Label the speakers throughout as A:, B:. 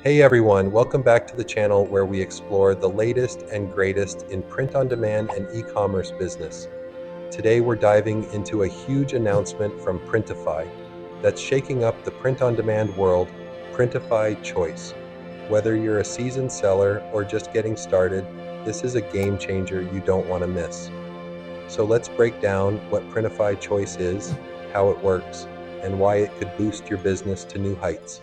A: Hey everyone, welcome back to the channel where we explore the latest and greatest in print-on-demand and e-commerce business. Today we're diving into a huge announcement from Printify that's shaking up the print-on-demand world, Printify Choice. Whether you're a seasoned seller or just getting started, this is a game changer you don't want to miss. So let's break down what Printify Choice is, how it works, and why it could boost your business to new heights.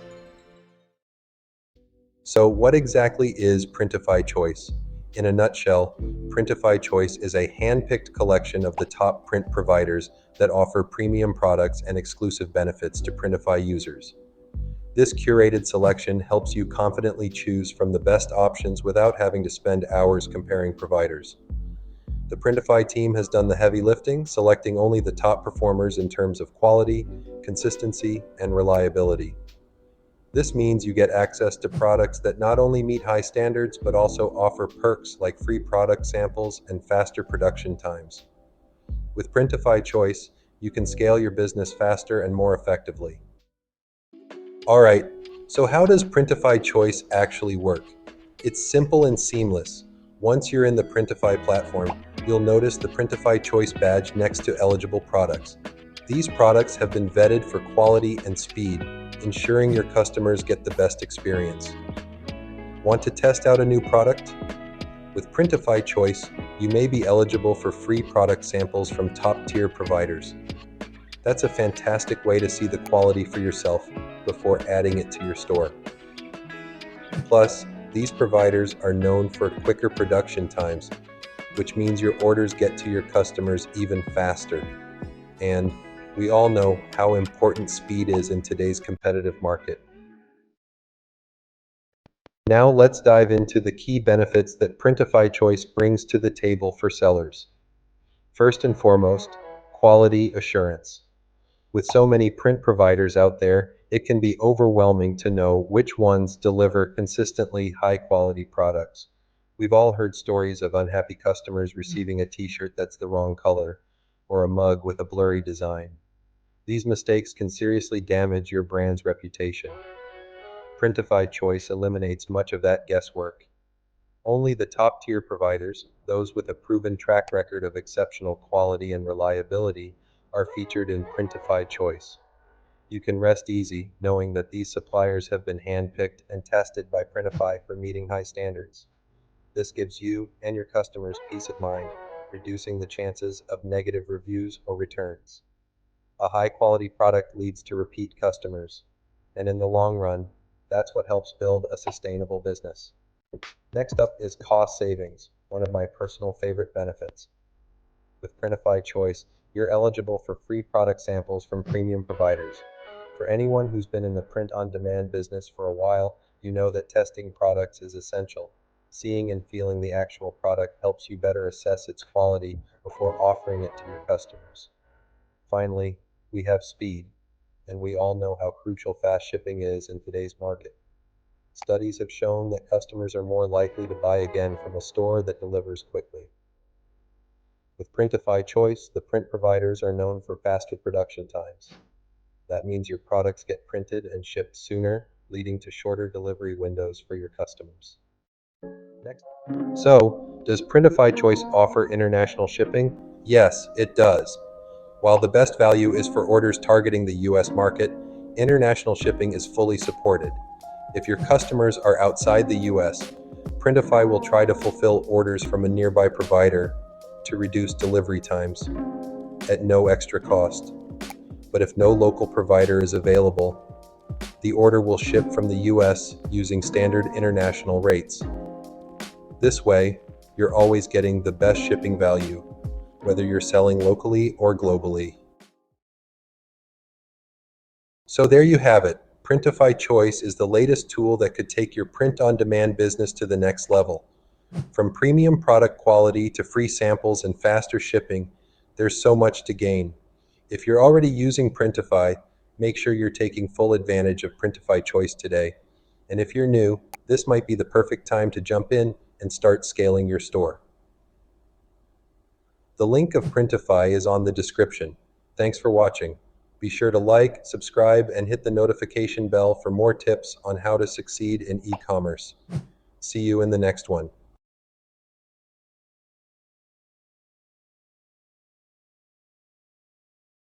A: So what exactly is Printify Choice? In a nutshell, Printify Choice is a hand-picked collection of the top print providers that offer premium products and exclusive benefits to Printify users. This curated selection helps you confidently choose from the best options without having to spend hours comparing providers. The Printify team has done the heavy lifting, selecting only the top performers in terms of quality, consistency, and reliability. This means you get access to products that not only meet high standards but also offer perks like free product samples and faster production times. With Printify Choice, you can scale your business faster and more effectively. Alright, so how does Printify Choice actually work? It's simple and seamless. Once you're in the Printify platform, you'll notice the Printify Choice badge next to eligible products. These products have been vetted for quality and speed, ensuring your customers get the best experience. Want to test out a new product? With Printify Choice, you may be eligible for free product samples from top-tier providers. That's a fantastic way to see the quality for yourself before adding it to your store. Plus, these providers are known for quicker production times, which means your orders get to your customers even faster. And we all know how important speed is in today's competitive market. Now let's dive into the key benefits that Printify Choice brings to the table for sellers. First and foremost, quality assurance. With so many print providers out there, it can be overwhelming to know which ones deliver consistently high quality products. We've all heard stories of unhappy customers receiving a t-shirt that's the wrong color or a mug with a blurry design. These mistakes can seriously damage your brand's reputation. Printify Choice eliminates much of that guesswork. Only the top-tier providers, those with a proven track record of exceptional quality and reliability, are featured in Printify Choice. You can rest easy knowing that these suppliers have been handpicked and tested by Printify for meeting high standards. This gives you and your customers peace of mind, reducing the chances of negative reviews or returns. A high-quality product leads to repeat customers, and in the long run, that's what helps build a sustainable business. Next up is cost savings, one of my personal favorite benefits. With Printify Choice, you're eligible for free product samples from premium providers. For anyone who's been in the print-on-demand business for a while, you know that testing products is essential. Seeing and feeling the actual product helps you better assess its quality before offering it to your customers. Finally, we have speed, and we all know how crucial fast shipping is in today's market. Studies have shown that customers are more likely to buy again from a store that delivers quickly. With Printify Choice, the print providers are known for faster production times. That means your products get printed and shipped sooner, leading to shorter delivery windows for your customers. Next. So, does Printify Choice offer international shipping? Yes, it does. While the best value is for orders targeting the US market, international shipping is fully supported. If your customers are outside the US, Printify will try to fulfill orders from a nearby provider to reduce delivery times at no extra cost. But if no local provider is available, the order will ship from the US using standard international rates. This way, you're always getting the best shipping value, whether you're selling locally or globally. So there you have it. Printify Choice is the latest tool that could take your print-on-demand business to the next level. From premium product quality to free samples and faster shipping, there's so much to gain. If you're already using Printify, make sure you're taking full advantage of Printify Choice today. And if you're new, this might be the perfect time to jump in and start scaling your store. The link of Printify is on the description. Thanks for watching. Be sure to like, subscribe, and hit the notification bell for more tips on how to succeed in e-commerce. See you in the next one.